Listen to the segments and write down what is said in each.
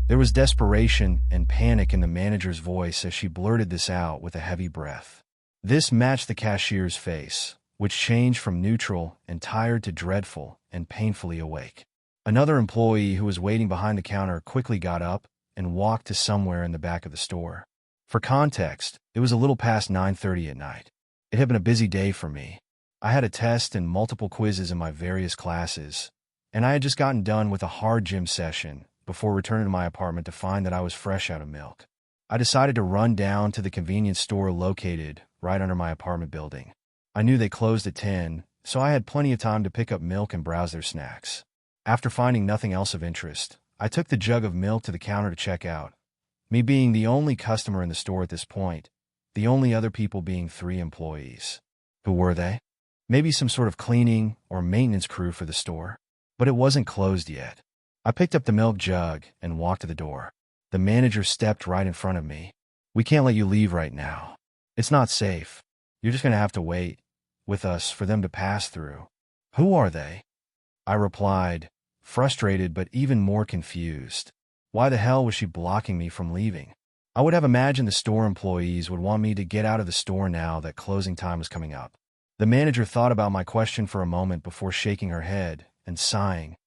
There was desperation and panic in the manager's voice as she blurted this out with a heavy breath. This matched the cashier's face, which changed from neutral and tired to dreadful and painfully awake. Another employee who was waiting behind the counter quickly got up and walked to somewhere in the back of the store. For context, it was a little past 9:30 at night. It had been a busy day for me. I had a test and multiple quizzes in my various classes, and I had just gotten done with a hard gym session before returning to my apartment to find that I was fresh out of milk. I decided to run down to the convenience store located right under my apartment building. I knew they closed at 10, so I had plenty of time to pick up milk and browse their snacks. After finding nothing else of interest, I took the jug of milk to the counter to check out. Me being the only customer in the store at this point, the only other people being 3 employees. Who were they? Maybe some sort of cleaning or maintenance crew for the store. But it wasn't closed yet. I picked up the milk jug and walked to the door. The manager stepped right in front of me. "We can't let you leave right now. It's not safe. You're just going to have to wait with us for them to pass through." "Who are they?" I replied, frustrated but even more confused. Why the hell was she blocking me from leaving? I would have imagined the store employees would want me to get out of the store now that closing time was coming up. The manager thought about my question for a moment before shaking her head and sighing,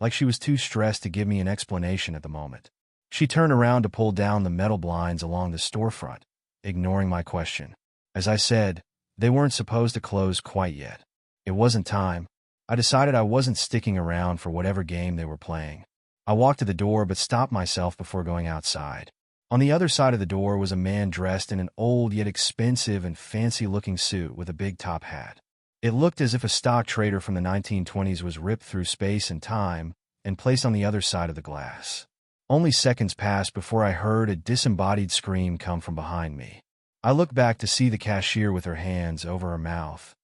like she was too stressed to give me an explanation at the moment. She turned around to pull down the metal blinds along the storefront, ignoring my question. As I said, they weren't supposed to close quite yet. It wasn't time. I decided I wasn't sticking around for whatever game they were playing. I walked to the door but stopped myself before going outside. On the other side of the door was a man dressed in an old yet expensive and fancy-looking suit with a big top hat. It looked as if a stock trader from the 1920s was ripped through space and time and placed on the other side of the glass. Only seconds passed before I heard a disembodied scream come from behind me. I looked back to see the cashier with her hands over her mouth,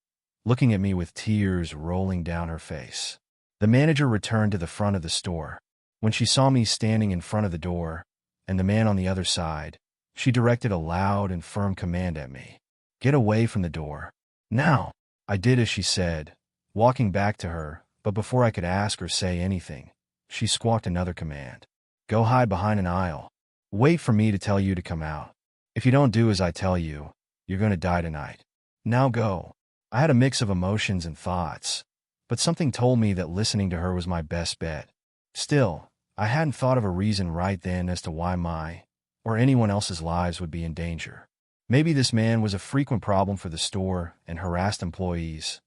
looking at me with tears rolling down her face. The manager returned to the front of the store. When she saw me standing in front of the door and the man on the other side, she directed a loud and firm command at me. "Get away from the door. Now!" I did as she said, walking back to her, but before I could ask or say anything, she squawked another command. "Go hide behind an aisle. Wait for me to tell you to come out. If you don't do as I tell you, you're going to die tonight. Now go." I had a mix of emotions and thoughts, but something told me that listening to her was my best bet. Still, I hadn't thought of a reason right then as to why my or anyone else's lives would be in danger. Maybe this man was a frequent problem for the store and harassed employees,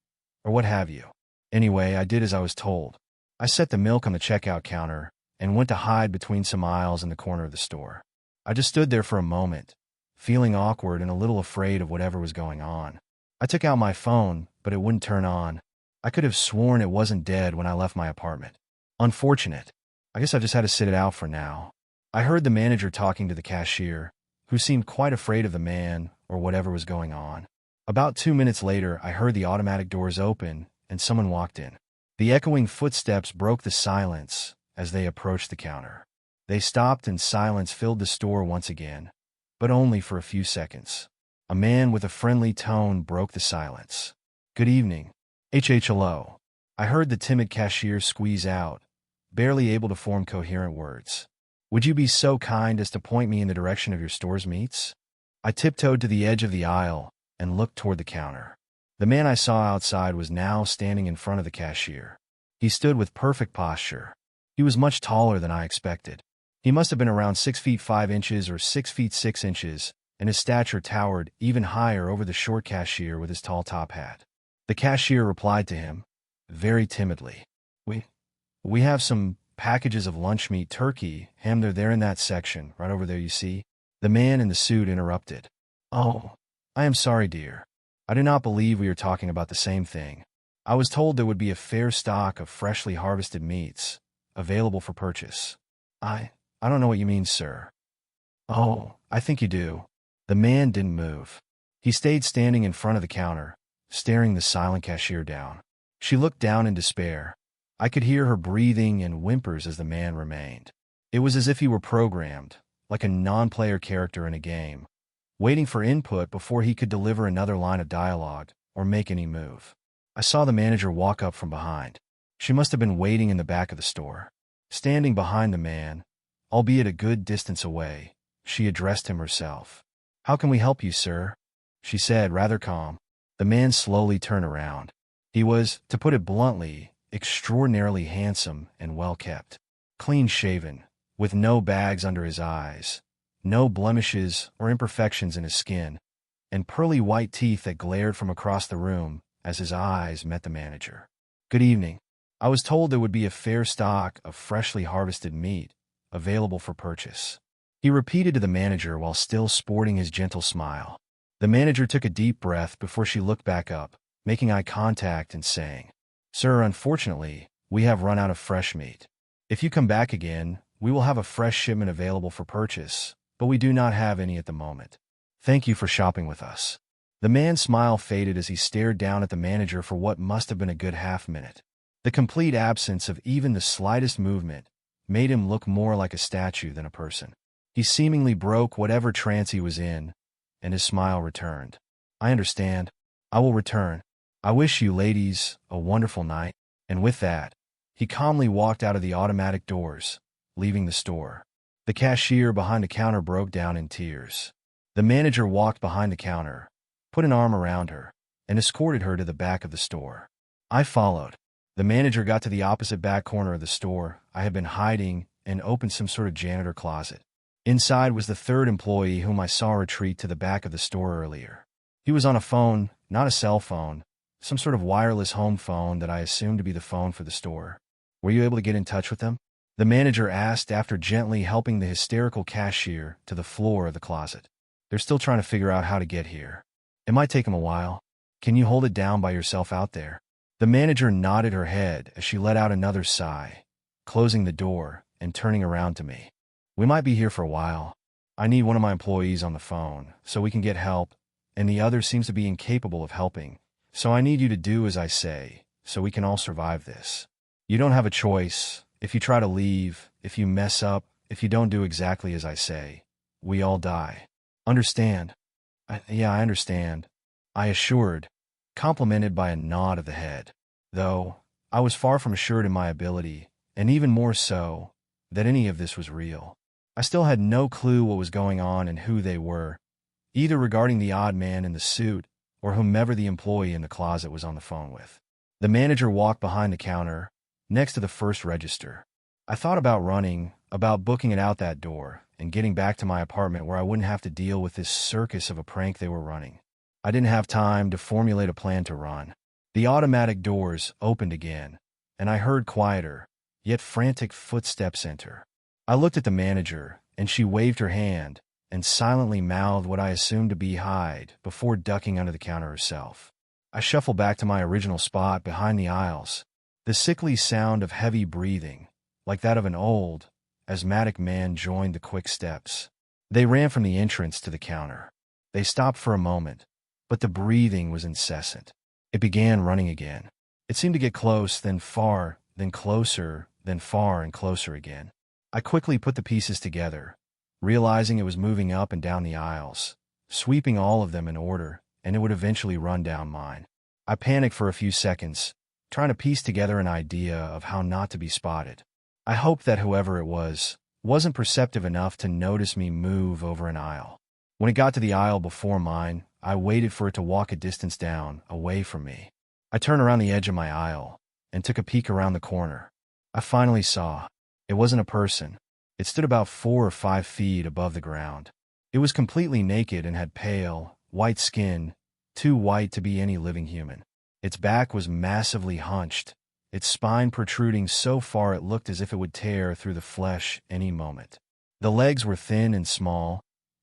or what have you. Anyway, I did as I was told. I set the milk on the checkout counter and went to hide between some aisles in the corner of the store. I just stood there for a moment, feeling awkward and a little afraid of whatever was going on. I took out my phone, but it wouldn't turn on. I could have sworn it wasn't dead when I left my apartment. Unfortunate. I guess I just had to sit it out for now. I heard the manager talking to the cashier, who seemed quite afraid of the man or whatever was going on. About 2 minutes later, I heard the automatic doors open and someone walked in. The echoing footsteps broke the silence as they approached the counter. They stopped and silence filled the store once again, but only for a few seconds. A man with a friendly tone broke the silence. "Good evening. Hello." I heard the timid cashier squeeze out, barely able to form coherent words. "Would you be so kind as to point me in the direction of your store's meats?" I tiptoed to the edge of the aisle and looked toward the counter. The man I saw outside was now standing in front of the cashier. He stood with perfect posture. He was much taller than I expected. He must have been around 6 feet 5 inches or 6 feet 6 inches, and his stature towered even higher over the short cashier with his tall top hat. The cashier replied to him, very timidly, We have some packages of lunch meat, turkey, ham. They're there in that section, right over there, you see." The man in the suit interrupted. "Oh, I am sorry, dear. I do not believe we are talking about the same thing. I was told there would be a fair stock of freshly harvested meats available for purchase." I don't know what you mean, sir." "Oh, I think you do." The man didn't move. He stayed standing in front of the counter, staring the silent cashier down. She looked down in despair. I could hear her breathing and whimpers as the man remained. It was as if he were programmed, like a non-player character in a game, waiting for input before he could deliver another line of dialogue or make any move. I saw the manager walk up from behind. She must have been waiting in the back of the store. Standing behind the man, albeit a good distance away. She addressed him herself. "How can we help you, sir?" she said, rather calm. The man slowly turned around. He was, to put it bluntly, extraordinarily handsome and well-kept. Clean-shaven, with no bags under his eyes, no blemishes or imperfections in his skin, and pearly white teeth that glared from across the room as his eyes met the manager. "Good evening. I was told there would be a fair stock of freshly harvested meat available for purchase," he repeated to the manager while still sporting his gentle smile. The manager took a deep breath before she looked back up, making eye contact and saying, "Sir, unfortunately, we have run out of fresh meat. If you come back again, we will have a fresh shipment available for purchase, but we do not have any at the moment. Thank you for shopping with us." The man's smile faded as he stared down at the manager for what must have been a good half-minute. The complete absence of even the slightest movement made him look more like a statue than a person. He seemingly broke whatever trance he was in, and his smile returned. "I understand. I will return. I wish you ladies a wonderful night." And with that, he calmly walked out of the automatic doors, leaving the store. The cashier behind the counter broke down in tears. The manager walked behind the counter, put an arm around her, and escorted her to the back of the store. I followed. The manager got to the opposite back corner of the store I had been hiding and opened some sort of janitor closet. Inside was the third employee whom I saw retreat to the back of the store earlier. He was on a phone, not a cell phone, some sort of wireless home phone that I assumed to be the phone for the store. "Were you able to get in touch with them?" the manager asked after gently helping the hysterical cashier to the floor of the closet. "They're still trying to figure out how to get here. It might take them a while. Can you hold it down by yourself out there?" The manager nodded her head as she let out another sigh, closing the door and turning around to me. "We might be here for a while. I need one of my employees on the phone so we can get help, and the other seems to be incapable of helping. So I need you to do as I say so we can all survive this. You don't have a choice. If you try to leave, if you mess up, if you don't do exactly as I say, we all die. Understand?" Yeah, I understand," I assured, complimented by a nod of the head. Though I was far from assured in my ability, and even more so, that any of this was real. I still had no clue what was going on and who they were, either regarding the odd man in the suit or whomever the employee in the closet was on the phone with. The manager walked behind the counter, next to the first register. I thought about running, about booking it out that door, and getting back to my apartment where I wouldn't have to deal with this circus of a prank they were running. I didn't have time to formulate a plan to run. The automatic doors opened again, and I heard quieter, yet frantic footsteps enter. I looked at the manager, and she waved her hand and silently mouthed what I assumed to be hide before ducking under the counter herself. I shuffled back to my original spot behind the aisles, the sickly sound of heavy breathing, like that of an old, asthmatic man, joined the quick steps. They ran from the entrance to the counter. They stopped for a moment, but the breathing was incessant. It began running again. It seemed to get close, then far, then closer, then far and closer again. I quickly put the pieces together, realizing it was moving up and down the aisles, sweeping all of them in order, and it would eventually run down mine. I panicked for a few seconds, trying to piece together an idea of how not to be spotted. I hoped that whoever it wasn't perceptive enough to notice me move over an aisle. When it got to the aisle before mine, I waited for it to walk a distance down, away from me. I turned around the edge of my aisle and took a peek around the corner. I finally saw. It wasn't a person. It stood about 4 or 5 feet above the ground. It was completely naked and had pale, white skin, too white to be any living human. Its back was massively hunched, its spine protruding so far it looked as if it would tear through the flesh any moment. The legs were thin and small.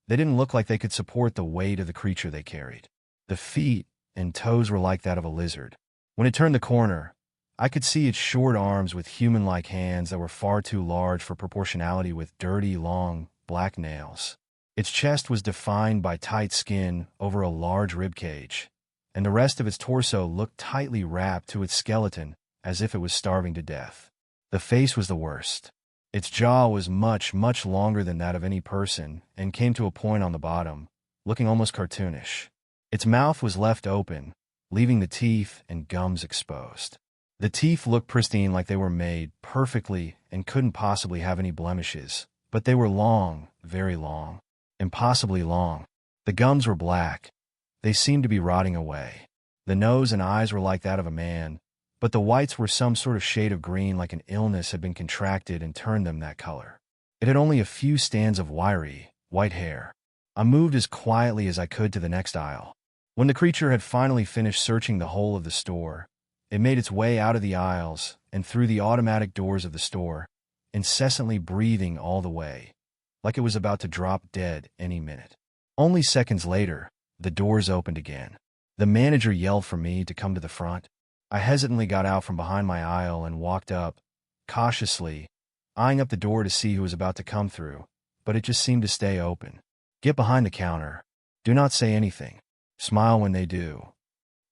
They didn't look like they could support the weight of the creature they carried. The feet and toes were like that of a lizard. When it turned the corner, I could see its short arms with human-like hands that were far too large for proportionality with dirty, long, black nails. Its chest was defined by tight skin over a large rib cage, and the rest of its torso looked tightly wrapped to its skeleton as if it was starving to death. The face was the worst. Its jaw was much, much longer than that of any person and came to a point on the bottom, looking almost cartoonish. Its mouth was left open, leaving the teeth and gums exposed. The teeth looked pristine, like they were made perfectly and couldn't possibly have any blemishes, But they were long, very long, impossibly long. The gums were black. They seemed to be rotting away. The nose and eyes were like that of a man, but the whites were some sort of shade of green, like an illness had been contracted and turned them that color. It had only a few strands of wiry, white hair. I moved as quietly as I could to the next aisle. When the creature had finally finished searching the whole of the store, it made its way out of the aisles and through the automatic doors of the store, incessantly breathing all the way, like it was about to drop dead any minute. Only seconds later, the doors opened again. The manager yelled for me to come to the front. I hesitantly got out from behind my aisle and walked up, cautiously, eyeing up the door to see who was about to come through, but it just seemed to stay open. Get behind the counter. Do not say anything. Smile when they do.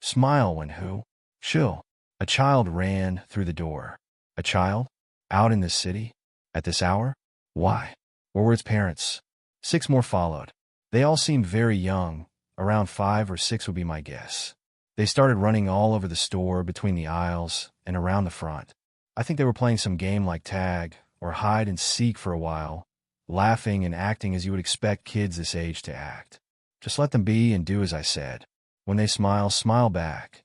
Smile when who? Chill. A child ran through the door. A child? Out in this city? At this hour? Why? Where were its parents? 6 more followed. They all seemed very young. Around 5 or 6 would be my guess. They started running all over the store, between the aisles, and around the front. I think they were playing some game like tag or hide and seek for a while, laughing and acting as you would expect kids this age to act. Just let them be and do as I said. When they smile, smile back.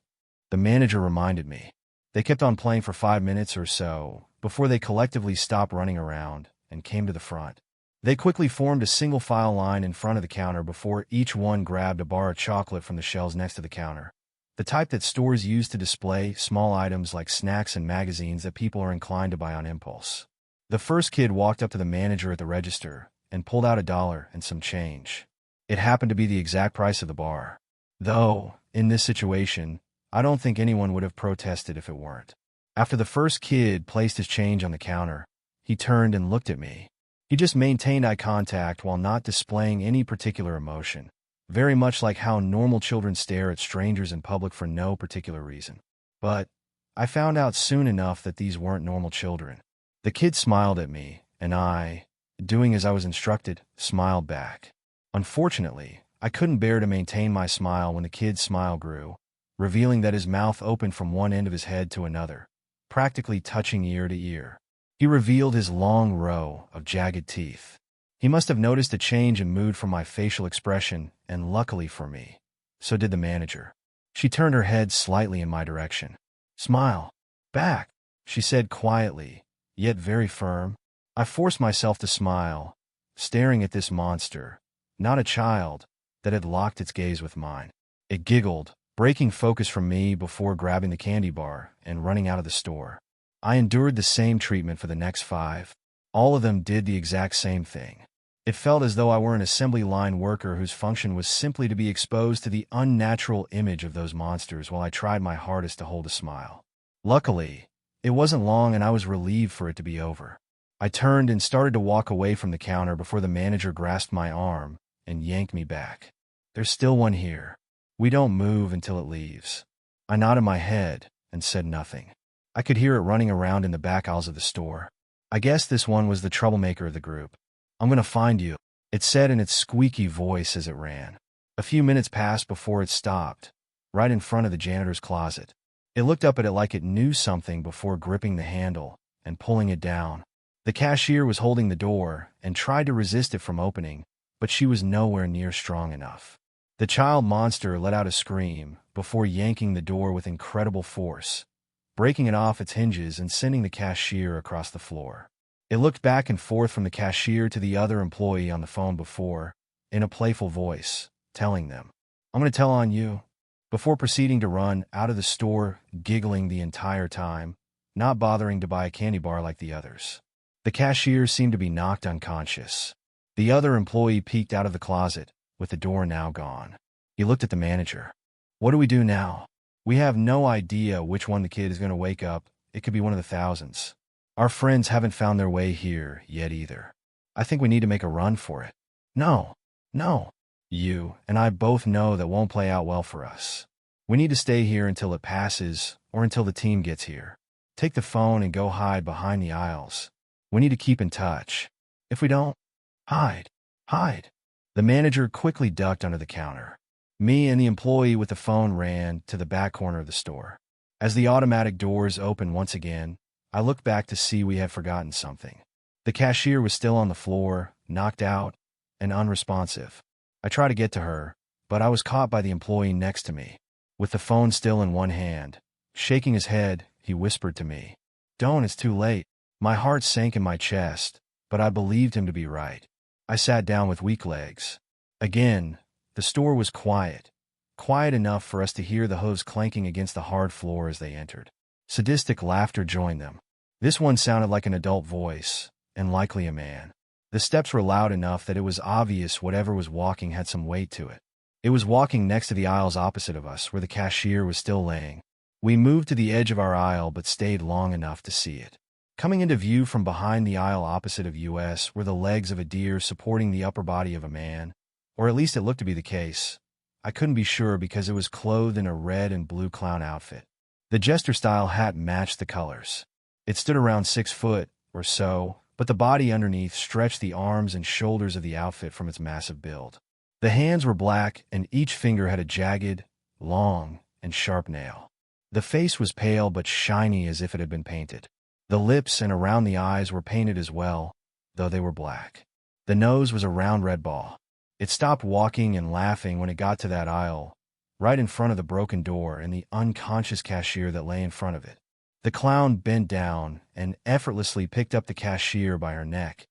The manager reminded me. They kept on playing for 5 minutes or so before they collectively stopped running around and came to the front. They quickly formed a single file line in front of the counter before each one grabbed a bar of chocolate from the shelves next to the counter. The type that stores use to display small items like snacks and magazines that people are inclined to buy on impulse. The first kid walked up to the manager at the register and pulled out $1 and some change. It happened to be the exact price of the bar. Though, in this situation, I don't think anyone would have protested if it weren't. After the first kid placed his change on the counter, he turned and looked at me. He just maintained eye contact while not displaying any particular emotion, very much like how normal children stare at strangers in public for no particular reason. But I found out soon enough that these weren't normal children. The kid smiled at me, and I, doing as I was instructed, smiled back. Unfortunately, I couldn't bear to maintain my smile when the kid's smile grew, revealing that his mouth opened from one end of his head to another, practically touching ear to ear. He revealed his long row of jagged teeth. He must have noticed a change in mood from my facial expression, and luckily for me, so did the manager. She turned her head slightly in my direction. Smile. Back, she said quietly, yet very firm. I forced myself to smile, staring at this monster, not a child, that had locked its gaze with mine. It giggled, breaking focus from me before grabbing the candy bar and running out of the store. I endured the same treatment for the next 5. All of them did the exact same thing. It felt as though I were an assembly line worker whose function was simply to be exposed to the unnatural image of those monsters while I tried my hardest to hold a smile. Luckily, it wasn't long and I was relieved for it to be over. I turned and started to walk away from the counter before the manager grasped my arm and yanked me back. There's still one here. We don't move until it leaves. I nodded my head and said nothing. I could hear it running around in the back aisles of the store. I guess this one was the troublemaker of the group. I'm going to find you, it said in its squeaky voice as it ran. A few minutes passed before it stopped, right in front of the janitor's closet. It looked up at it like it knew something before gripping the handle and pulling it down. The cashier was holding the door and tried to resist it from opening, but she was nowhere near strong enough. The child monster let out a scream before yanking the door with incredible force, breaking it off its hinges and sending the cashier across the floor. It looked back and forth from the cashier to the other employee on the phone before, in a playful voice, telling them, I'm going to tell on you, before proceeding to run out of the store, giggling the entire time, not bothering to buy a candy bar like the others. The cashier seemed to be knocked unconscious. The other employee peeked out of the closet, with the door now gone. He looked at the manager. What do we do now? We have no idea which one the kid is going to wake up. It could be one of the thousands. Our friends haven't found their way here yet either. I think we need to make a run for it. No. You and I both know that won't play out well for us. We need to stay here until it passes or until the team gets here. Take the phone and go hide behind the aisles. We need to keep in touch. If we don't, hide. The manager quickly ducked under the counter. Me and the employee with the phone ran to the back corner of the store. As the automatic doors opened once again, I looked back to see we had forgotten something. The cashier was still on the floor, knocked out, and unresponsive. I tried to get to her, but I was caught by the employee next to me. With the phone still in one hand, shaking his head, he whispered to me, "Don't, it's too late." My heart sank in my chest, but I believed him to be right. I sat down with weak legs. Again, the store was quiet. Quiet enough for us to hear the hooves clanking against the hard floor as they entered. Sadistic laughter joined them. This one sounded like an adult voice, and likely a man. The steps were loud enough that it was obvious whatever was walking had some weight to it. It was walking next to the aisles opposite of us, where the cashier was still laying. We moved to the edge of our aisle but stayed long enough to see it. Coming into view from behind the aisle opposite of us were the legs of a deer supporting the upper body of a man, or at least it looked to be the case. I couldn't be sure because it was clothed in a red and blue clown outfit. The jester-style hat matched the colors. It stood around 6 foot or so, but the body underneath stretched the arms and shoulders of the outfit from its massive build. The hands were black, and each finger had a jagged, long, and sharp nail. The face was pale but shiny as if it had been painted. The lips and around the eyes were painted as well, though they were black. The nose was a round red ball. It stopped walking and laughing when it got to that aisle, right in front of the broken door and the unconscious cashier that lay in front of it. The clown bent down and effortlessly picked up the cashier by her neck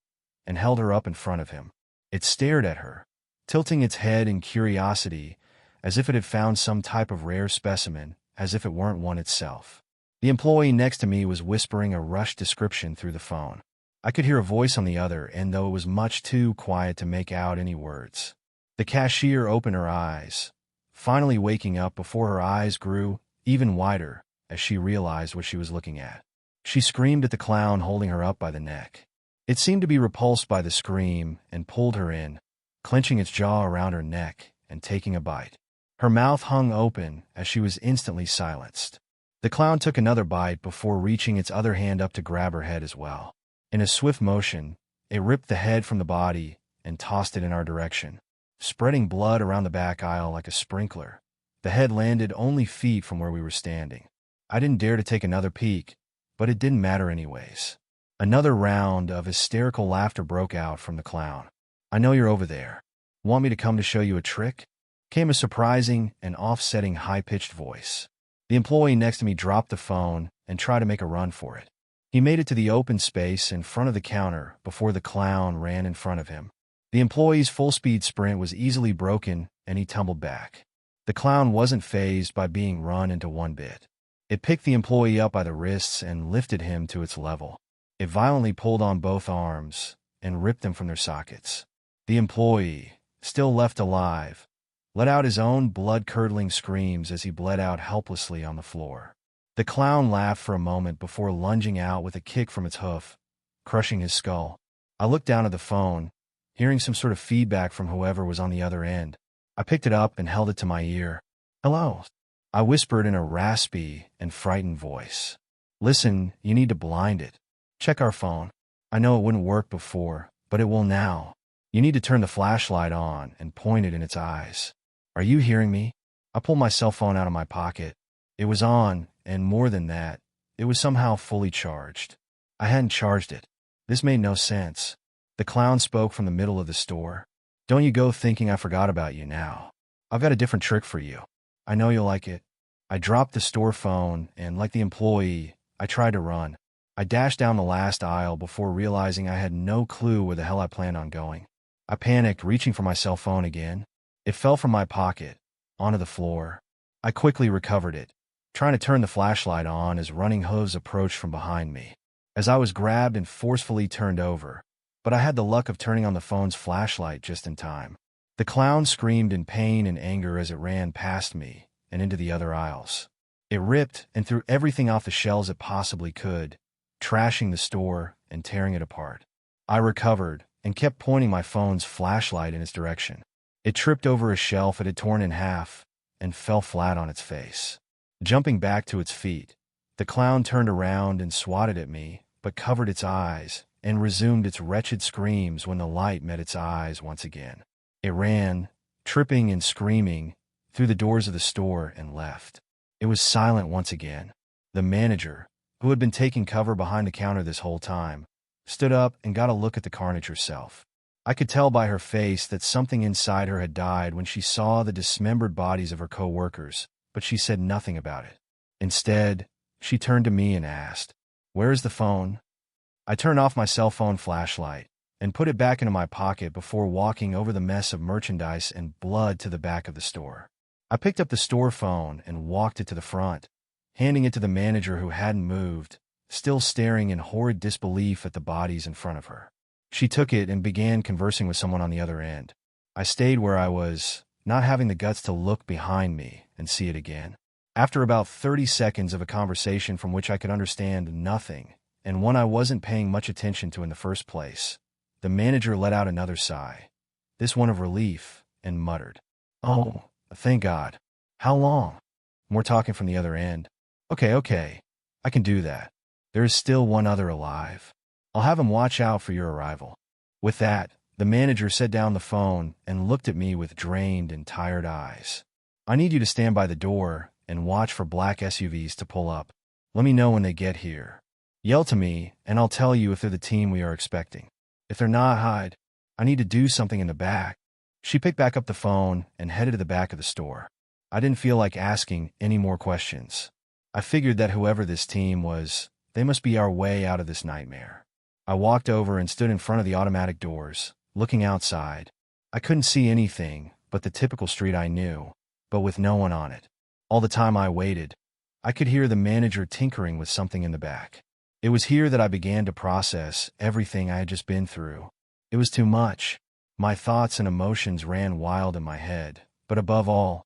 and held her up in front of him. It stared at her, tilting its head in curiosity, as if it had found some type of rare specimen, as if it weren't one itself. The employee next to me was whispering a rushed description through the phone. I could hear a voice on the other end, though it was much too quiet to make out any words. The cashier opened her eyes, finally waking up before her eyes grew even wider as she realized what she was looking at. She screamed at the clown holding her up by the neck. It seemed to be repulsed by the scream and pulled her in, clenching its jaw around her neck and taking a bite. Her mouth hung open as she was instantly silenced. The clown took another bite before reaching its other hand up to grab her head as well. In a swift motion, it ripped the head from the body and tossed it in our direction, spreading blood around the back aisle like a sprinkler. The head landed only feet from where we were standing. I didn't dare to take another peek, but it didn't matter anyways. Another round of hysterical laughter broke out from the clown. "I know you're over there. Want me to come to show you a trick?" Came a surprising and offsetting high-pitched voice. The employee next to me dropped the phone and tried to make a run for it. He made it to the open space in front of the counter before the clown ran in front of him. The employee's full-speed sprint was easily broken, and he tumbled back. The clown wasn't fazed by being run into one bit. It picked the employee up by the wrists and lifted him to its level. It violently pulled on both arms and ripped them from their sockets. The employee, still left alive, let out his own blood-curdling screams as he bled out helplessly on the floor. The clown laughed for a moment before lunging out with a kick from its hoof, crushing his skull. I looked down at the phone, hearing some sort of feedback from whoever was on the other end. I picked it up and held it to my ear. "Hello," I whispered in a raspy and frightened voice. "Listen, you need to blind it. Check our phone. I know it wouldn't work before, but it will now. You need to turn the flashlight on and point it in its eyes. Are you hearing me?" I pulled my cell phone out of my pocket. It was on, and more than that, it was somehow fully charged. I hadn't charged it. This made no sense. The clown spoke from the middle of the store. "Don't you go thinking I forgot about you now. I've got a different trick for you. I know you'll like it." I dropped the store phone, and like the employee, I tried to run. I dashed down the last aisle before realizing I had no clue where the hell I planned on going. I panicked, reaching for my cell phone again. It fell from my pocket, onto the floor. I quickly recovered it, trying to turn the flashlight on as running hooves approached from behind me. As I was grabbed and forcefully turned over, but I had the luck of turning on the phone's flashlight just in time. The clown screamed in pain and anger as it ran past me and into the other aisles. It ripped and threw everything off the shelves it possibly could, trashing the store and tearing it apart. I recovered and kept pointing my phone's flashlight in its direction. It tripped over a shelf it had torn in half and fell flat on its face. Jumping back to its feet, the clown turned around and swatted at me, but covered its eyes and resumed its wretched screams when the light met its eyes once again. It ran, tripping and screaming, through the doors of the store and left. It was silent once again. The manager, who had been taking cover behind the counter this whole time, stood up, and got a look at the carnage herself. I could tell by her face that something inside her had died when she saw the dismembered bodies of her co-workers, but she said nothing about it. Instead, she turned to me and asked, "Where is the phone?" I turned off my cell phone flashlight and put it back into my pocket before walking over the mess of merchandise and blood to the back of the store. I picked up the store phone and walked it to the front, handing it to the manager who hadn't moved, still staring in horrid disbelief at the bodies in front of her. She took it and began conversing with someone on the other end. I stayed where I was, not having the guts to look behind me and see it again. After about 30 seconds of a conversation from which I could understand nothing, and one I wasn't paying much attention to in the first place, the manager let out another sigh, this one of relief, and muttered, "Oh, thank God. How long?" More talking from the other end. Okay, I can do that. There is still one other alive. I'll have him watch out for your arrival." With that, the manager set down the phone and looked at me with drained and tired eyes. "I need you to stand by the door and watch for black SUVs to pull up. Let me know when they get here. Yell to me, and I'll tell you if they're the team we are expecting. If they're not, hide. I need to do something in the back." She picked back up the phone and headed to the back of the store. I didn't feel like asking any more questions. I figured that whoever this team was, they must be our way out of this nightmare. I walked over and stood in front of the automatic doors, looking outside. I couldn't see anything but the typical street I knew, but with no one on it. All the time I waited, I could hear the manager tinkering with something in the back. It was here that I began to process everything I had just been through. It was too much. My thoughts and emotions ran wild in my head, but above all,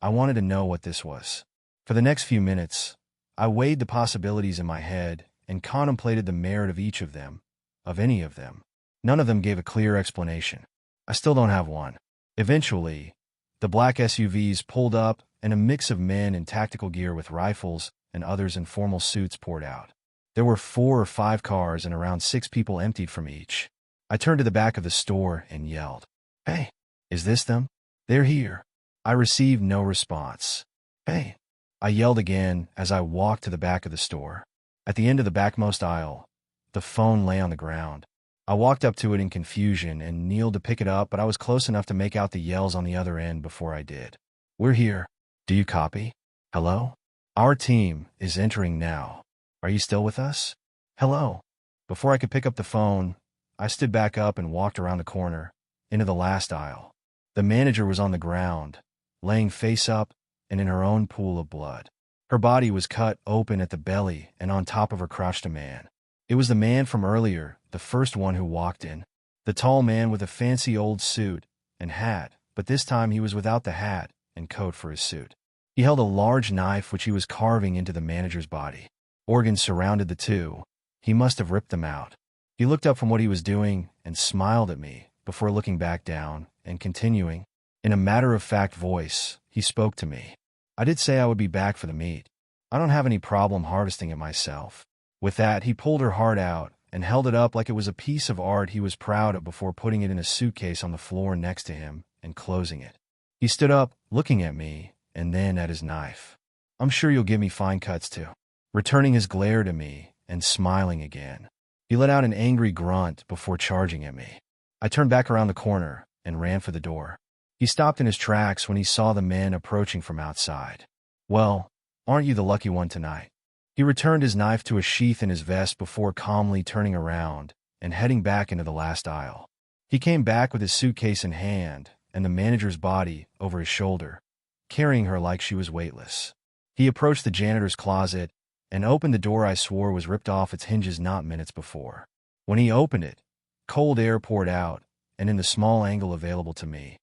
I wanted to know what this was. For the next few minutes, I weighed the possibilities in my head and contemplated the merit of each of them, of any of them. None of them gave a clear explanation. I still don't have one. Eventually, the black SUVs pulled up and a mix of men in tactical gear with rifles and others in formal suits poured out. There were 4 or 5 cars and around 6 people emptied from each. I turned to the back of the store and yelled, "Hey, is this them? They're here." I received no response. "Hey," I yelled again as I walked to the back of the store. At the end of the backmost aisle, the phone lay on the ground. I walked up to it in confusion and kneeled to pick it up, but I was close enough to make out the yells on the other end before I did. "We're here. Do you copy? Hello? Our team is entering now. Are you still with us? Hello?" Before I could pick up the phone, I stood back up and walked around the corner, into the last aisle. The manager was on the ground, laying face up and in her own pool of blood. Her body was cut open at the belly, and on top of her crouched a man. It was the man from earlier, the first one who walked in. The tall man with a fancy old suit and hat, but this time he was without the hat and coat for his suit. He held a large knife which he was carving into the manager's body. Organs surrounded the two. He must have ripped them out. He looked up from what he was doing and smiled at me before looking back down and continuing. In a matter-of-fact voice, he spoke to me. "I did say I would be back for the meat. I don't have any problem harvesting it myself." With that, he pulled her heart out and held it up like it was a piece of art he was proud of before putting it in a suitcase on the floor next to him and closing it. He stood up, looking at me, and then at his knife. "I'm sure you'll give me fine cuts too." Returning his glare to me and smiling again. He let out an angry grunt before charging at me. I turned back around the corner and ran for the door. He stopped in his tracks when he saw the men approaching from outside. "Well, aren't you the lucky one tonight?" He returned his knife to a sheath in his vest before calmly turning around and heading back into the last aisle. He came back with his suitcase in hand and the manager's body over his shoulder, carrying her like she was weightless. He approached the janitor's closet and opened the door I swore was ripped off its hinges not minutes before. When he opened it, cold air poured out, and in the small angle available to me,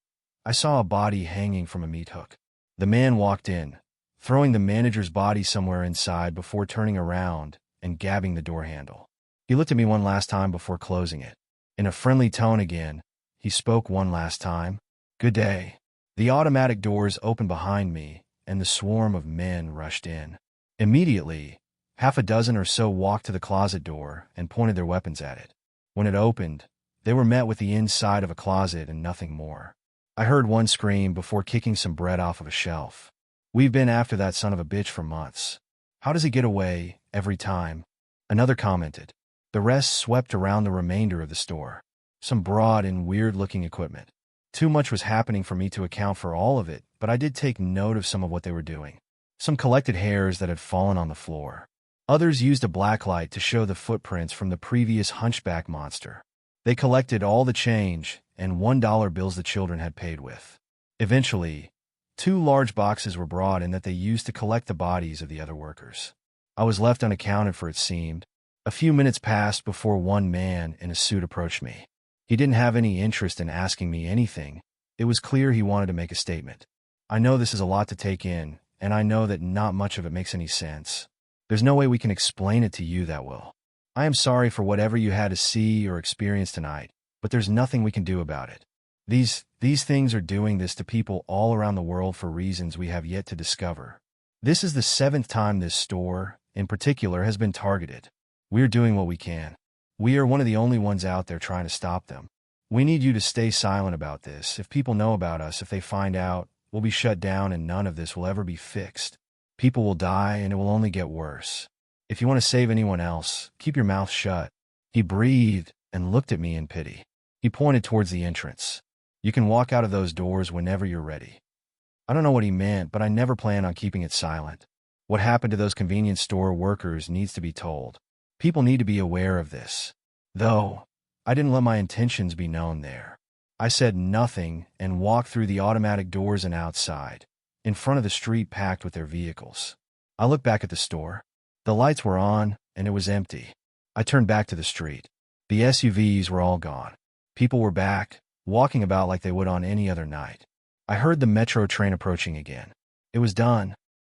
I saw a body hanging from a meat hook. The man walked in, throwing the manager's body somewhere inside before turning around and grabbing the door handle. He looked at me one last time before closing it. In a friendly tone again, he spoke one last time. "Good day." The automatic doors opened behind me, and the swarm of men rushed in. Immediately, half a dozen or so walked to the closet door and pointed their weapons at it. When it opened, they were met with the inside of a closet and nothing more. I heard one scream before kicking some bread off of a shelf. "We've been after that son of a bitch for months. How does he get away every time?" Another commented. The rest swept around the remainder of the store. Some broad and weird-looking equipment. Too much was happening for me to account for all of it, but I did take note of some of what they were doing. Some collected hairs that had fallen on the floor. Others used a blacklight to show the footprints from the previous hunchback monster. They collected all the change and $1 bills the children had paid with. Eventually, 2 large boxes were brought in that they used to collect the bodies of the other workers. I was left unaccounted for, it seemed. A few minutes passed before one man in a suit approached me. He didn't have any interest in asking me anything. It was clear he wanted to make a statement. I know this is a lot to take in, and I know that not much of it makes any sense. There's no way we can explain it to you that well. I am sorry for whatever you had to see or experience tonight, but there's nothing we can do about it. These things are doing this to people all around the world for reasons we have yet to discover. This is the 7th time this store, in particular, has been targeted. We're doing what we can. We are one of the only ones out there trying to stop them. We need you to stay silent about this. If people know about us, if they find out, we'll be shut down and none of this will ever be fixed. People will die and it will only get worse. If you want to save anyone else, keep your mouth shut. He breathed and looked at me in pity. He pointed towards the entrance. You can walk out of those doors whenever you're ready. I don't know what he meant, but I never plan on keeping it silent. What happened to those convenience store workers needs to be told. People need to be aware of this. Though, I didn't let my intentions be known there. I said nothing and walked through the automatic doors and outside, in front of the street packed with their vehicles. I looked back at the store. The lights were on, and it was empty. I turned back to the street. The SUVs were all gone. People were back, walking about like they would on any other night. I heard the metro train approaching again. It was done.